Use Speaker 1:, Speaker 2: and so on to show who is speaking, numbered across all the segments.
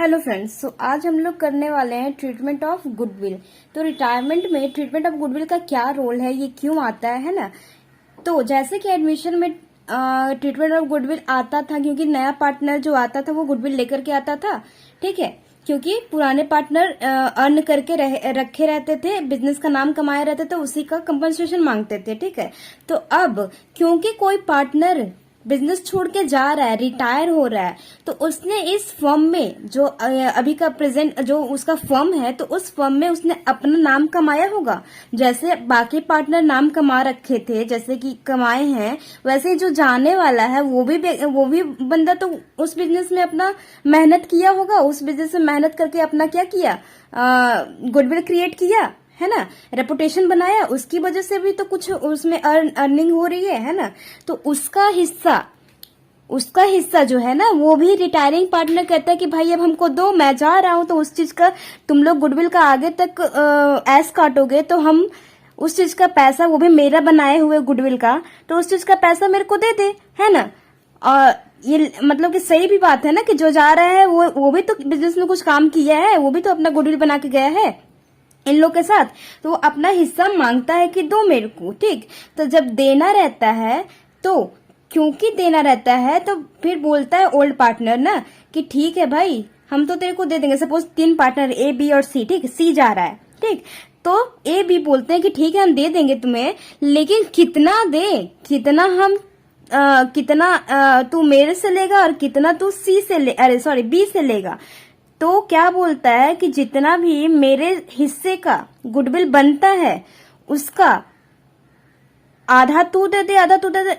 Speaker 1: Hello friends, आज हम लोग करने वाले हैं ट्रीटमेंट ऑफ गुडविल। तो रिटायरमेंट में ट्रीटमेंट ऑफ गुडविल का क्या रोल है, ये क्यों आता है ना। तो जैसे कि एडमिशन में ट्रीटमेंट ऑफ गुडविल आता था, क्योंकि नया पार्टनर जो आता था वो गुडविल लेकर के आता था, ठीक है। क्योंकि पुराने पार्टनर अर्न करके रखे रहते थे, बिजनेस का नाम कमाए रहते थे, उसी का कंपनसेशन मांगते थे, ठीक है। तो अब क्योंकि कोई पार्टनर बिजनेस छोड़ के जा रहा है, रिटायर हो रहा है, तो उसने इस फर्म में जो अभी का प्रेजेंट जो उसका फर्म है, तो उस फर्म में उसने अपना नाम कमाया होगा। जैसे बाकी पार्टनर नाम कमा रखे थे, जैसे कि कमाए हैं, वैसे ही जो जाने वाला है वो भी बंदा तो उस बिजनेस में अपना मेहनत किया होगा, उस बिजनेस में मेहनत करके अपना क्या किया, गुडविल क्रिएट किया, है ना, रेपुटेशन बनाया, उसकी वजह से भी तो कुछ उसमें अर्निंग हो रही है ना। तो उसका हिस्सा जो है ना, वो भी रिटायरिंग पार्टनर कहता है कि भाई अब हमको दो, मैं जा रहा हूं, तो उस चीज का तुम लोग गुडविल का आगे तक एस काटोगे, तो हम उस चीज का पैसा, वो भी मेरा बनाए हुए गुडविल का, तो उस चीज का पैसा मेरे को दे दे, है ना। और ये मतलब कि सही भी बात है ना, कि जो जा रहा है वो भी तो बिजनेस में कुछ काम किया है, वो भी तो अपना गुडविल बना के गया है इन लोग के साथ, तो वो अपना हिस्सा मांगता है कि दो मेरे को, ठीक। तो जब देना रहता है, तो क्योंकि देना रहता है, तो फिर बोलता है ओल्ड पार्टनर ना कि ठीक है भाई, हम तो तेरे को दे देंगे। सपोज 3 पार्टनर ए, बी और सी, ठीक, सी जा रहा है, ठीक। तो ए, बी बोलते हैं कि ठीक है हम दे देंगे तुम्हें, लेकिन कितना दे, कितना हम कितना तू मेरे से लेगा और कितना तू बी से लेगा। तो क्या बोलता है कि जितना भी मेरे हिस्से का गुडविल बनता है, उसका आधा तू दे दे, आधा तू दे दे,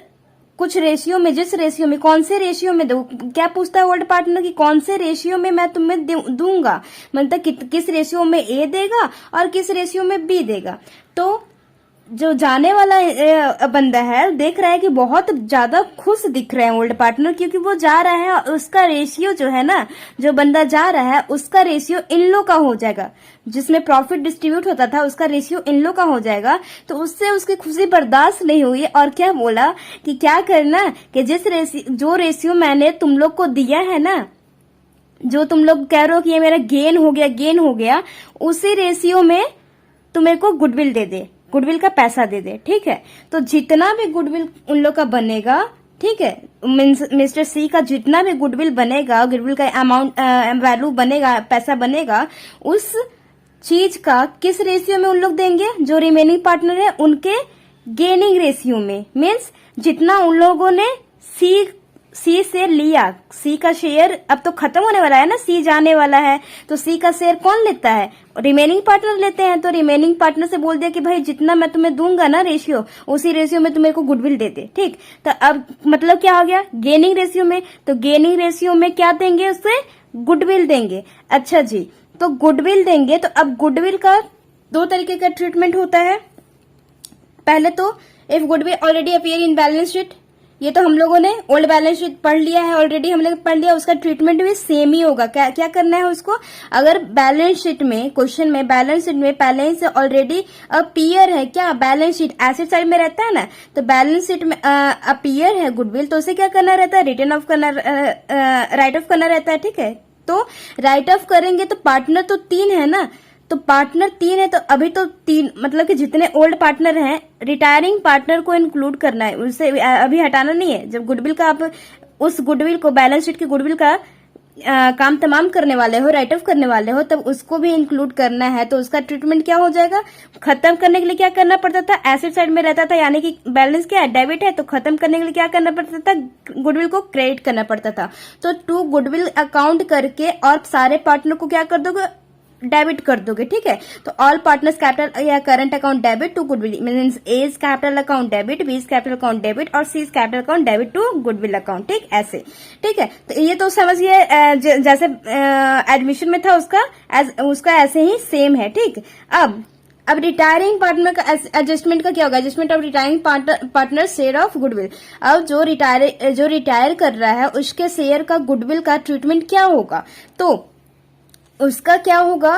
Speaker 1: कुछ रेशियो में, जिस रेशियो में, कौन से रेशियो में दो, क्या पूछता है ओल्ड पार्टनर की, कौन से रेशियो में मैं तुम्हें दूंगा, मतलब किस रेशियो में ए देगा और किस रेशियो में बी देगा। तो जो जाने वाला बंदा है देख रहा है कि बहुत ज्यादा खुश दिख रहे हैं ओल्ड पार्टनर, क्योंकि वो जा रहा है और उसका रेशियो जो है ना, जो बंदा जा रहा है उसका रेशियो इन लोग का हो जाएगा, जिसमें प्रॉफिट डिस्ट्रीब्यूट होता था उसका रेशियो इन लोग का हो जाएगा। तो उससे उसकी खुशी बर्दाश्त नहीं हुई, और क्या बोला कि क्या करना, कि जो रेशियो मैंने तुम लोग को दिया है ना, जो तुम लोग कह रहे हो कि ये मेरा गेन हो गया, उसी रेशियो में तुम मेरे को गुडविल दे दे, गुडविल का पैसा दे दे, ठीक है। तो जितना भी गुडविल उन लोग का बनेगा, ठीक है, मिस्टर सी का जितना भी गुडविल बनेगा, गुडविल का अमाउंट वैल्यू बनेगा, पैसा बनेगा, उस चीज का किस रेशियो में उन लोग देंगे, जो रिमेनिंग पार्टनर है उनके गेनिंग रेशियो में। मीन्स जितना उन लोगों ने सी से लिया, सी का शेयर अब तो खत्म होने वाला है ना, सी जाने वाला है, तो सी का शेयर कौन लेता है, रिमेनिंग पार्टनर लेते हैं। तो रिमेनिंग पार्टनर से बोल दिया कि भाई जितना मैं तुम्हें दूंगा ना रेशियो, उसी रेशियो में तुम मेरे को गुडविल दे दे, ठीक। तो अब मतलब क्या हो गया, गेनिंग रेशियो में, तो गेनिंग रेशियो में क्या देंगे, उससे गुडविल देंगे। अच्छा जी, तो गुडविल देंगे, तो अब गुडविल का 2 तरीके का ट्रीटमेंट होता है। पहले तो if goodwill already appear in balance sheet, ये तो हम लोगों ने ओल्ड बैलेंस शीट पढ़ लिया है ऑलरेडी, हम लोग पढ़ लिया, उसका ट्रीटमेंट भी सेम ही होगा। क्या करना है उसको, अगर बैलेंस शीट में, क्वेश्चन में बैलेंस शीट में पहले ही से ऑलरेडी अपीयर है, क्या बैलेंस शीट एसेट साइड में रहता है ना, तो बैलेंस शीट में अपीयर है गुडविल, तो उसे क्या करना रहता है, रिटर्न ऑफ करना, राइट ऑफ करना रहता है, ठीक है। तो राइट ऑफ करेंगे, तो पार्टनर तो 3 है ना, तो पार्टनर 3 है, तो अभी तो 3 मतलब कि जितने ओल्ड पार्टनर हैं, रिटायरिंग पार्टनर को इंक्लूड करना है, उनसे अभी हटाना नहीं है। जब गुडविल का आप उस गुडविल को, बैलेंस शीट के गुडविल का काम तमाम करने वाले हो, राइट ऑफ करने वाले हो, तब उसको भी इंक्लूड करना है। तो उसका ट्रीटमेंट क्या हो जाएगा, खत्म करने के लिए क्या करना पड़ता था, एसेट साइड में रहता था, यानी कि बैलेंस क्या है, डेबिट है, तो खत्म करने के लिए क्या करना पड़ता था, गुडविल को क्रेडिट करना पड़ता था। तो टू गुडविल अकाउंट करके और सारे पार्टनर को क्या कर दोगे, डेबिट कर दोगे, ठीक है। तो ऑल पार्टनर्स कैपिटल या current account debit to goodwill, means A is capital account debit, B is capital account debit और C is capital account debit to goodwill account, ठीक, ऐसे, ठीक है। तो ये तो समझिए जैसे एडमिशन में था उसका ऐसे ही सेम है, ठीक। अब रिटायरिंग पार्टनर का एडजस्टमेंट का क्या होगा, adjustment of retiring partner share of goodwill. अब जो रिटायर कर रहा है उसके शेयर का गुडविल का ट्रीटमेंट क्या होगा, तो उसका क्या होगा,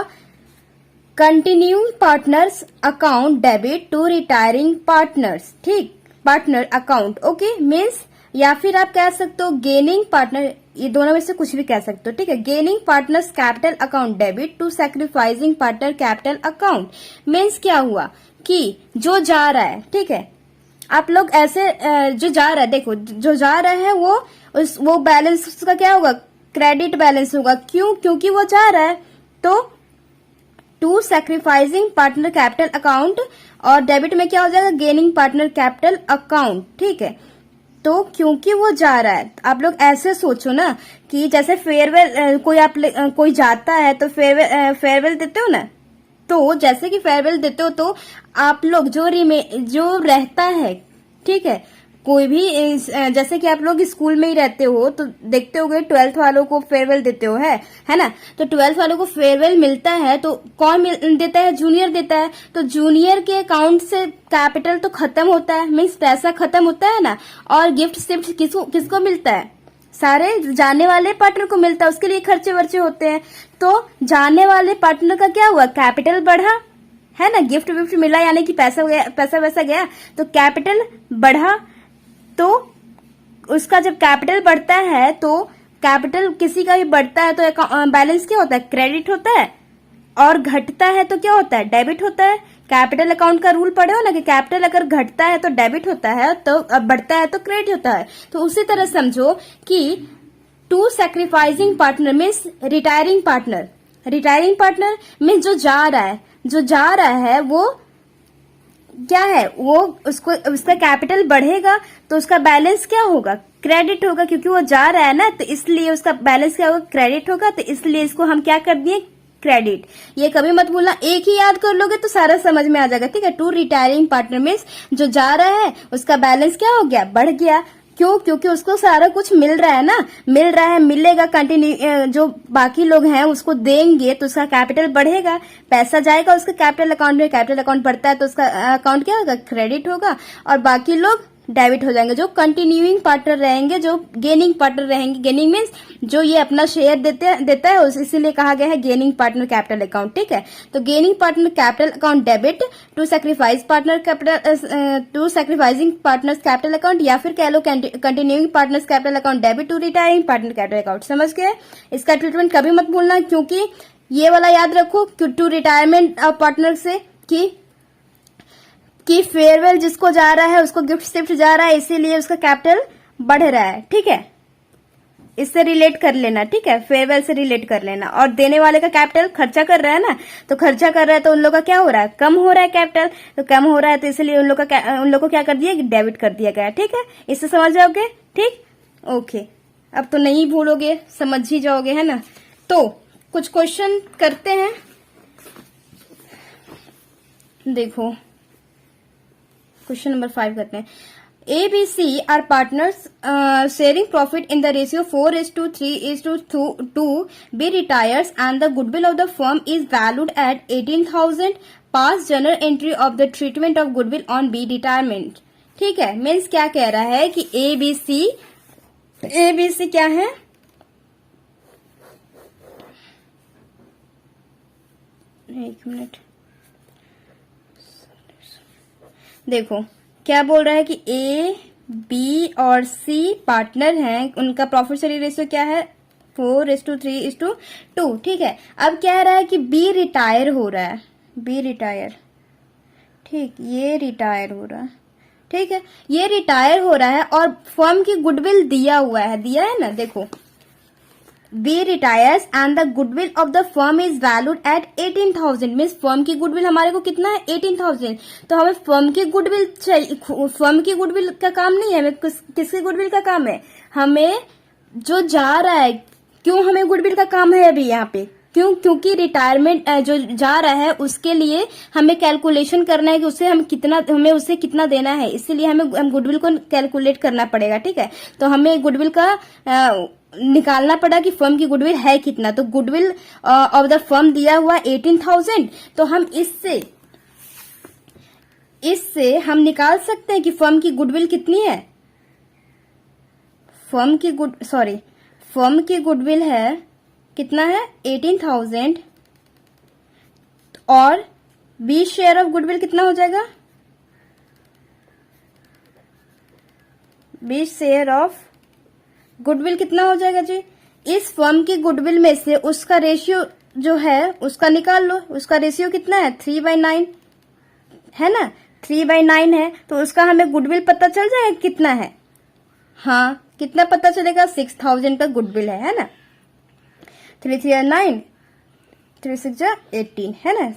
Speaker 1: continuing partners account debit to retiring partners, ठीक, पार्टनर अकाउंट, ओके। मीन्स या फिर आप कह सकते हो गेनिंग पार्टनर, ये दोनों में से कुछ भी कह सकते हो, ठीक है। Gaining partners capital account debit to sacrificing partner capital account means क्या हुआ कि जो जा रहा है, ठीक है, आप लोग ऐसे जो जा रहा है, देखो जो जा रहा है वो बैलेंस उसका क्या होगा, क्रेडिट बैलेंस होगा। क्यों? क्योंकि वो जा रहा है। तो to sacrificing partner capital account, और डेबिट में क्या हो जाएगा, गेनिंग पार्टनर कैपिटल अकाउंट, ठीक है। तो क्योंकि वो जा रहा है, आप लोग ऐसे सोचो ना कि जैसे फेयरवेल कोई जाता है तो फेयरवेल देते हो ना, तो जैसे कि फेयरवेल देते हो तो आप लोग जो रहता है, ठीक है, कोई भी जैसे कि आप लोग स्कूल में ही रहते हो तो देखते होगे 12th वालों को फेयरवेल देते हो, है ना। तो 12th वालों को फेयरवेल मिलता है तो कौन देता है, जूनियर देता है। तो जूनियर के अकाउंट से कैपिटल तो खत्म होता है, मीन्स पैसा खत्म होता है ना। और गिफ्ट सिफ्ट किसको मिलता है, सारे जाने वाले पार्टनर को मिलता है, उसके लिए खर्चे वर्चे होते हैं। तो जाने वाले पार्टनर का क्या हुआ, कैपिटल बढ़ा, है ना, गिफ्ट विफ्ट मिला यानी कि पैसा वैसा गया तो कैपिटल बढ़ा। तो उसका जब कैपिटल बढ़ता है तो कैपिटल किसी का भी बढ़ता है तो बैलेंस क्या होता है, क्रेडिट होता है, और घटता है तो क्या होता है, डेबिट होता है। कैपिटल अकाउंट का रूल पढ़े हो ना कि कैपिटल अगर घटता है तो डेबिट होता है, तो बढ़ता है तो क्रेडिट होता है। तो उसी तरह समझो कि to sacrificing partner means retiring partner. Retiring partner means जो जा रहा है वो क्या है, वो उसका कैपिटल बढ़ेगा तो उसका बैलेंस क्या होगा, क्रेडिट होगा, क्योंकि वो जा रहा है ना, तो इसलिए उसका बैलेंस क्या होगा, क्रेडिट होगा। तो इसलिए इसको हम क्या कर दिए, क्रेडिट। ये कभी मत भूलना, एक ही याद कर लोगे तो सारा समझ में आ जाएगा, ठीक है। टू रिटायरिंग पार्टनर मीन्स जो जा रहा है उसका बैलेंस क्या हो गया, बढ़ गया। क्यों? क्योंकि उसको सारा कुछ मिल रहा है ना, मिलेगा कंटिन्यू, जो बाकी लोग हैं उसको देंगे तो उसका कैपिटल बढ़ेगा, पैसा जाएगा उसके कैपिटल अकाउंट में, कैपिटल अकाउंट बढ़ता है तो उसका अकाउंट क्या होगा, क्रेडिट होगा, और बाकी लोग डेबिट हो जाएंगे। जो कंटिन्यूइंग पार्टनर रहेंगे, जो गेनिंग पार्टनर रहेंगे, गेनिंग मीन्स जो ये अपना शेयर देता है, इसीलिए कहा गया है गेनिंग पार्टनर कैपिटल अकाउंट, ठीक है। तो gaining partner capital account debit to sacrifice partner capital to sacrificing partners capital account, या फिर कह लो continuing partners capital account debit to retiring partner capital account. समझ गए? इसका ट्रीटमेंट कभी मत भूलना, क्योंकि ये वाला याद रखो टू रिटायरमेंट ऑफ पार्टनर से कि फेयरवेल जिसको जा रहा है उसको गिफ्ट सिफ्ट जा रहा है, इसीलिए उसका कैपिटल बढ़ रहा है, ठीक है। इससे रिलेट कर लेना, ठीक है, फेयरवेल से रिलेट कर लेना। और देने वाले का कैपिटल खर्चा कर रहा है ना, तो खर्चा कर रहा है तो उन लोग का क्या हो रहा है, कम हो रहा है कैपिटल, तो कम हो रहा है तो इसलिए उन लोग को क्या कर दिया, डेबिट कर दिया गया, ठीक है। इससे समझ जाओगे, ठीक, ओके। अब तो नहीं भूलोगे, समझ ही जाओगे, है ना। तो कुछ क्वेश्चन करते हैं, देखो क्वेश्चन नंबर 5 करते हैं। A, B, C are partners sharing profit in the ratio 4:3:2. B retires and the goodwill of the firm is valued at 18,000. Pass journal entry of the treatment of goodwill on B retirement. ठीक है, means क्या कह रहा है कि A, B, C क्या है, एक मिनट, देखो क्या बोल रहा है कि ए, बी और सी पार्टनर हैं, उनका प्रॉफिट शेयरिंग रेशियो क्या है, 4:3:2, ठीक है। अब कह रहा है कि बी रिटायर हो रहा है, बी रिटायर, ठीक, ये रिटायर हो रहा है, ठीक है, ये रिटायर हो रहा है और फर्म की गुडविल दिया है ना, देखो B retires and the goodwill of the firm is valued at 18,000. Means firm की गुडविल हमारे को कितना है, 18,000। तो हमें फर्म की गुडविल चाहिए, फर्म की गुडविल का काम नहीं है, हमें किसकी गुडविल का काम है, हमें जो जा रहा है। क्यों हमें गुडविल का काम है अभी यहाँ पे, क्योंकि रिटायरमेंट जो जा रहा है उसके लिए हमें कैलकुलेशन करना है कि हमें उसे कितना देना है, इसीलिए हमें गुडविल को कैलकुलेट करना पड़ेगा, ठीक है। तो हमें गुडविल का निकालना पड़ा कि फर्म की गुडविल है कितना, तो गुडविल ऑफ द फर्म दिया हुआ 18,000। तो हम इससे हम निकाल सकते हैं कि फर्म की गुडविल कितनी है, फर्म की गुडविल है कितना है, 18,000, और बी शेयर ऑफ गुडविल कितना हो जाएगा, बी शेयर ऑफ गुडविल कितना हो जाएगा जी? इस फर्म की गुडविल में से उसका रेशियो जो है उसका निकाल लो। उसका रेशियो कितना है? 3/9 है ना, 3/9 है, तो उसका हमें गुडविल पता चल जाएगा कितना है। हाँ, कितना पता चलेगा? 6000 का गुडविल है ना। 3 3 9, 3 6 18 है ना,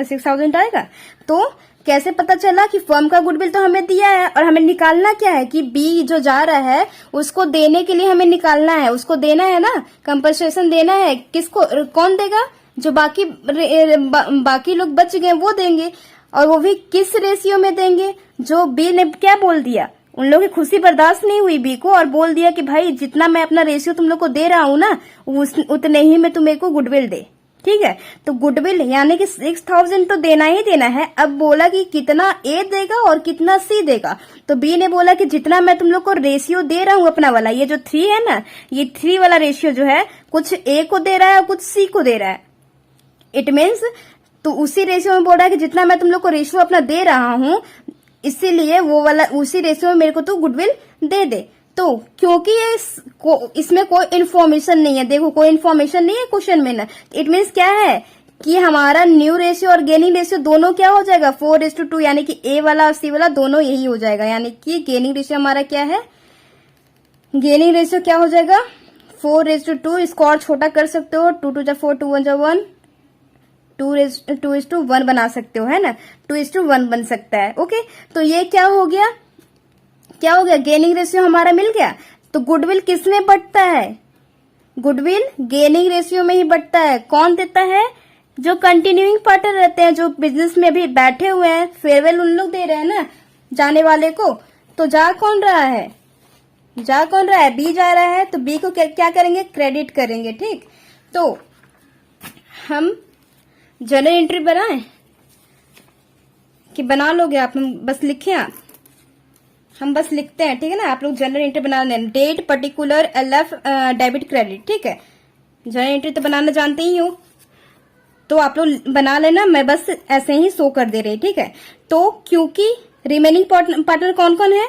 Speaker 1: 6000 आएगा। तो कैसे पता चला कि फर्म का गुडविल तो हमें दिया है और हमें निकालना क्या है कि बी जो जा रहा है उसको देने के लिए हमें निकालना है, उसको देना है ना, कंपनसेशन देना है। किसको? कौन देगा? जो बाकी लोग बच गए वो देंगे, और वो भी किस रेशियो में देंगे? जो बी ने क्या बोल दिया, उन लोगों की खुशी बर्दाश्त नहीं हुई बी को, और बोल दिया कि भाई जितना मैं अपना रेशियो तुम लोग को दे रहा हूं ना उतने ही में तुम मेरे को गुडविल दे। ठीक है, तो गुडविल यानी कि 6000 तो देना ही देना है। अब बोला कि कितना ए देगा और कितना सी देगा, तो बी ने बोला कि जितना मैं तुम लोग को रेशियो दे रहा हूं अपना वाला, ये जो 3 है ना, ये 3 वाला रेशियो जो है कुछ ए को दे रहा है और कुछ सी को दे रहा है। इट मीन्स तो उसी रेशियो में बोल रहा है कि जितना मैं तुम लोग को रेशियो अपना दे रहा हूं, इसीलिए वो वाला उसी रेशियो में मेरे को तो गुडविल दे दे। तो क्योंकि इसमें कोई इन्फॉर्मेशन नहीं है, देखो कोई इन्फॉर्मेशन नहीं है क्वेश्चन में ना, इट मीन्स क्या है कि हमारा न्यू रेशियो और गेनिंग रेशियो दोनों क्या हो जाएगा? 4:2, यानी कि ए वाला और सी वाला दोनों यही हो जाएगा। यानी कि गेनिंग रेशियो हमारा क्या है? गेनिंग रेशियो क्या हो जाएगा? 4:2। इसको और छोटा कर सकते हो, 2 2 4, 2 1 1, 2:1 बना सकते हो, है ना, 2:1 बन सकता है। ओके, तो ये क्या हो गया? क्या हो गया? गेनिंग रेशियो हमारा मिल गया। तो गुडविल किस में बढ़ता है? गुडविल गेनिंग रेशियो में ही बढ़ता है। कौन देता है? जो कंटिन्यूइंग पार्टनर रहते हैं, जो बिजनेस में अभी बैठे हुए हैं, फेयरवेल उन लोग दे रहे हैं ना जाने वाले को। तो जा कौन रहा है? जा कौन रहा है? बी जा रहा है, तो बी को क्या करेंगे? क्रेडिट करेंगे। ठीक, तो हम जर्नल एंट्री बनाएं कि बना लोगे आप? हम बस लिखें, हम बस लिखते हैं, ठीक है ना। आप लोग जर्नल एंट्री बना लेना, date particular LF debit credit. ठीक है, जर्नल एंट्री तो बनाना जानते ही हो, तो आप लोग बना लेना, मैं बस ऐसे ही शो कर दे रही। ठीक है, तो क्योंकि रिमेनिंग पार्टनर कौन कौन है?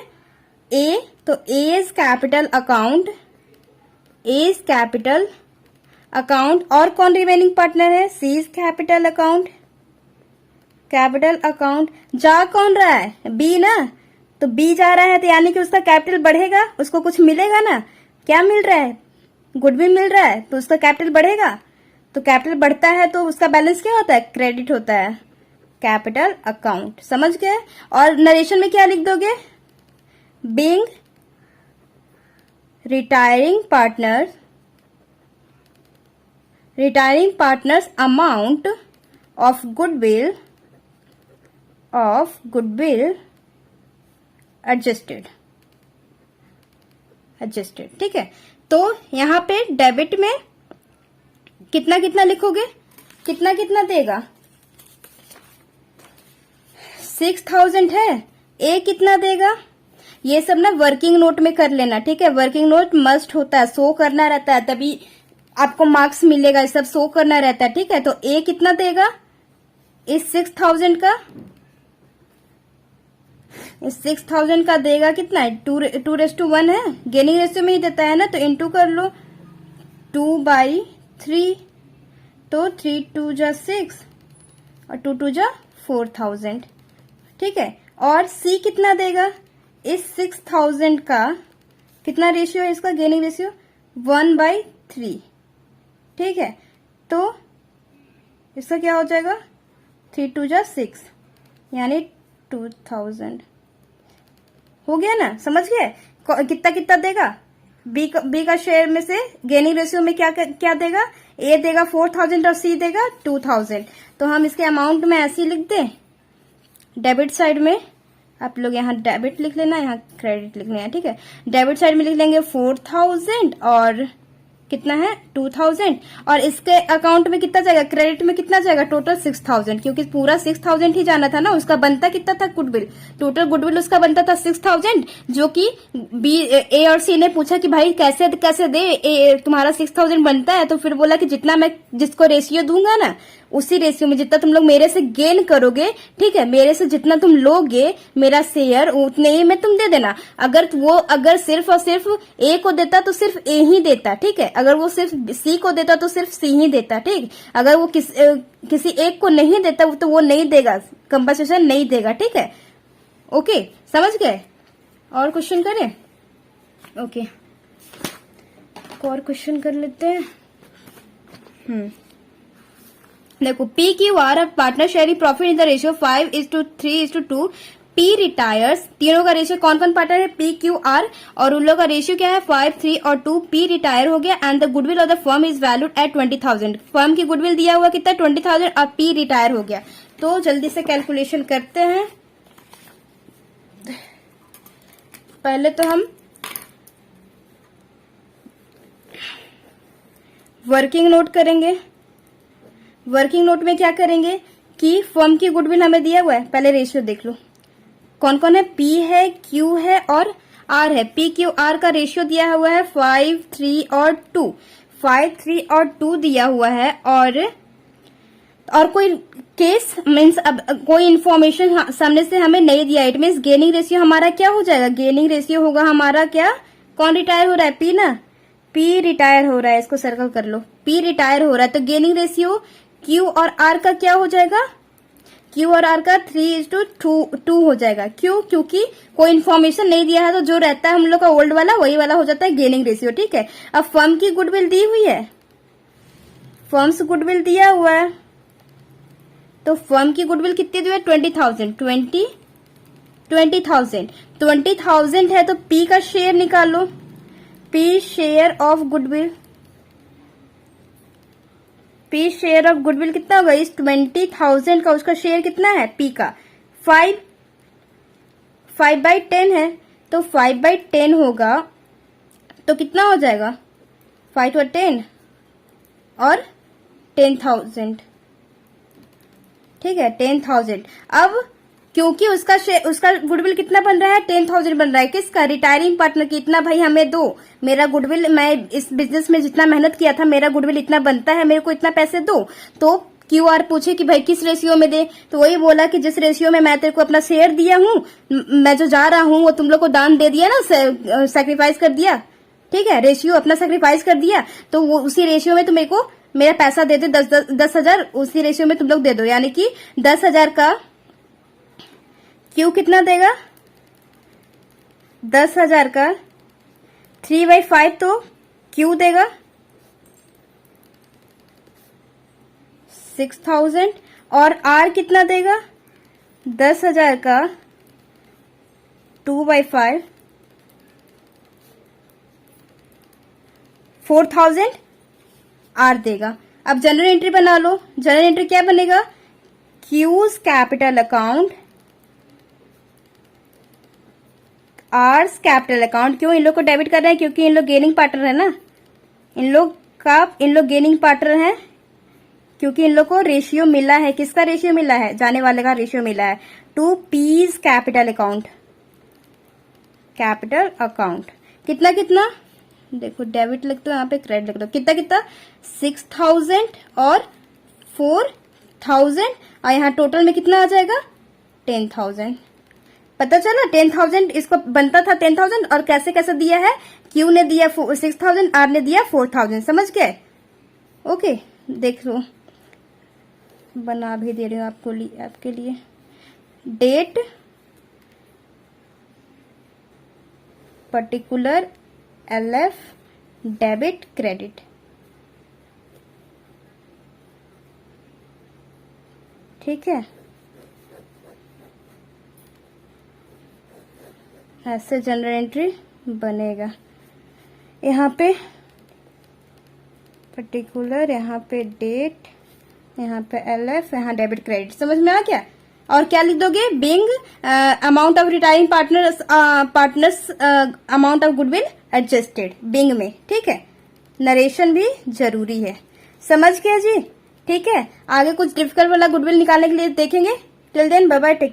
Speaker 1: ए, तो A is capital account, A is capital account. और कौन रिमेनिंग पार्टनर है? C is capital account, capital account. जा कौन रहा है? बी ना, तो बी जा रहा है, तो यानी कि उसका कैपिटल बढ़ेगा, उसको कुछ मिलेगा ना। क्या मिल रहा है? गुडविल मिल रहा है, तो उसका कैपिटल बढ़ेगा। तो कैपिटल बढ़ता है तो उसका बैलेंस क्या होता है? क्रेडिट होता है, कैपिटल अकाउंट। समझ गए? और नरेशन में क्या लिख दोगे? Being retiring partners amount of goodwill adjusted. ठीक है, तो यहां पे डेबिट में कितना कितना लिखोगे? कितना कितना देगा? 6000 है। ए कितना देगा? ये सब ना वर्किंग नोट में कर लेना। ठीक है, वर्किंग नोट मस्ट होता है, शो करना रहता है, तभी आपको मार्क्स मिलेगा। ये सब शो करना रहता है। ठीक है, तो ए कितना देगा? इस 6000 का, इस 6000 का देगा कितना है? 2:1 है, गेनिंग रेशियो में ही देता है ना, तो इंटू कर लो 2/3, तो 3 2 जा 6 और 2 2 जा 4000। ठीक है, और सी कितना देगा? इस 6000 का कितना रेशियो है इसका? Gaining ratio 1/3। ठीक है, तो इसका क्या हो जाएगा? 3 2 जा 6, यानी 2000 हो गया ना। समझ गए? कितना कितना देगा? बी का शेयर में से गेनिंग रेशियो में क्या क्या देगा? ए देगा 4000 और सी देगा 2000। तो हम इसके अमाउंट में ऐसे ही लिख दें, डेबिट साइड में आप लोग यहाँ डेबिट लिख लेना, यहाँ क्रेडिट लिखना है। ठीक है, डेबिट साइड में लिख लेंगे 4000 और कितना है 2000, और इसके अकाउंट में कितना जाएगा? क्रेडिट में कितना जाएगा? टोटल 6000, क्योंकि पूरा 6000 ही जाना था ना। उसका बनता कितना था गुडविल? टोटल गुडविल उसका बनता था 6000, जो कि बी ए और सी ने पूछा कि भाई कैसे कैसे दे, तुम्हारा 6000 बनता है, तो फिर बोला कि जितना मैं जिसको रेशियो दूंगा ना उसी रेशियो में जितना तुम लोग मेरे से गेन करोगे, ठीक है, मेरे से जितना तुम लोगे मेरा शेयर उतने ही में तुम दे देना। अगर सिर्फ और सिर्फ ए को देता तो सिर्फ ए ही देता, ठीक है, अगर वो सिर्फ सी को देता तो सिर्फ सी ही देता, ठीक, अगर वो किसी एक को नहीं देता तो वो नहीं देगा, कंपनसेशन नहीं देगा, ठीक है। ओके, समझ गए? और क्वेश्चन करें? ओके, और क्वेश्चन कर लेते हैं। देखो, P Q R partner sharing profit in the ratio 5:3:2। P retires, तीनों का रेशियो कौन कौन पार्टनर है? पी क्यू आर, और उन लोगों का रेशियो क्या है? 5, 3 और 2। पी रिटायर हो गया and the goodwill of the firm is valued at 20,000। Firm की गुडविल दिया हुआ कितना? 20,000, और पी रिटायर हो गया। तो जल्दी से कैलकुलेशन करते हैं। पहले तो हम वर्किंग नोट करेंगे। वर्किंग नोट में क्या करेंगे कि फर्म की गुडविल हमें दिया हुआ है, पहले रेशियो देख लो कौन कौन है। पी है, क्यू है और आर है। पी क्यू आर का रेशियो दिया हुआ है 5, 3 और 2। 5, 3 और 2 दिया हुआ है। और कोई केस मीन्स अब कोई इंफॉर्मेशन सामने से हमें नहीं दिया, इट मीन्स गेनिंग रेशियो हमारा क्या हो जाएगा? गेनिंग रेशियो होगा हमारा क्या? कौन रिटायर हो रहा है? पी ना, पी रिटायर हो रहा है, इसको सर्कल कर लो। पी रिटायर हो रहा है तो गेनिंग रेशियो क्यू और आर का क्या हो जाएगा? क्यू और आर का 3:2 हो जाएगा। क्यों? क्योंकि कोई इन्फॉर्मेशन नहीं दिया है, तो जो रहता है हम लोग का ओल्ड वाला वही वाला हो जाता है गेनिंग रेशियो, ठीक है। अब फर्म की गुडविल दी हुई है, फर्म्स गुडविल दिया हुआ है, तो फर्म की गुडविल कितनी दी है? 20,000। 20,000 है तो पी का शेयर निकालो। P share of goodwill, P share of goodwill कितना होगा? इस 20,000 का उसका शेयर कितना है? पी का 5/10 है, तो 5/10 होगा तो कितना हो जाएगा? 5 और 10 और 10,000, ठीक है, 10,000। अब क्योंकि उसका गुडविल कितना बन रहा है? 10,000 बन रहा है। किसका? रिटायरिंग पार्टनर की। इतना भाई हमें दो, मेरा गुडविल, मैं इस बिजनेस में जितना मेहनत किया था मेरा गुडविल इतना बनता है, मेरे को इतना पैसे दो। तो क्यू आर पूछे कि भाई किस रेशियो में दे, तो वही बोला कि जिस रेशियो में मैं तेरे को अपना शेयर दिया हूं, मैं जो जा रहा हूं वो तुम लोग को दान दे दिया ना, सेक्रीफाइस कर दिया, ठीक है, रेशियो अपना सेक्रीफाइस कर दिया, तो वो उसी रेशियो में तुम मेरे को मेरा पैसा दे दो, 10,000 उसी रेशियो में तुम लोग दे दो। यानी कि 10,000 का क्यू कितना देगा? 10,000 का 3/5 तो क्यू देगा 6,000, और आर कितना देगा? 10,000 का 2/5 4,000 आर देगा। अब जनरल एंट्री बना लो। जनरल एंट्री क्या बनेगा? Q's capital account, R's capital account. क्यों इन लोग को डेबिट कर रहे हैं? क्योंकि इन लोग गेनिंग पार्टनर है ना, इन लोग गेनिंग पार्टनर है, क्योंकि इन लोग को रेशियो मिला है। किसका रेशियो मिला है? जाने वाले का रेशियो मिला है। To P's capital account, capital account कितना कितना देखो, डेबिट लिख दो, यहाँ पे क्रेडिट लिख दो। कितना कितना? 6,000 और 4,000, और यहाँ टोटल में कितना आ जाएगा? 10,000। पता चला? 10,000 इसको बनता था 10,000, और कैसे कैसे दिया है? क्यू ने दिया 6,000, आर ने दिया 4,000। समझ गए? ओके, देख लो, बना भी दे रही हूँ आपके लिए। Date particular LF debit credit, ठीक है, ऐसे जनरल एंट्री बनेगा। यहाँ पे पर्टिकुलर, यहाँ पे डेट, यहाँ पे LF, यहाँ डेबिट क्रेडिट। समझ में आ गया? और क्या लिख दोगे? Being amount of retiring partners amount of goodwill adjusted, being में, ठीक है। नरेशन भी जरूरी है। समझ गए जी? ठीक है, आगे कुछ डिफिकल्ट वाला गुडविल निकालने के लिए देखेंगे। Till then bye bye, take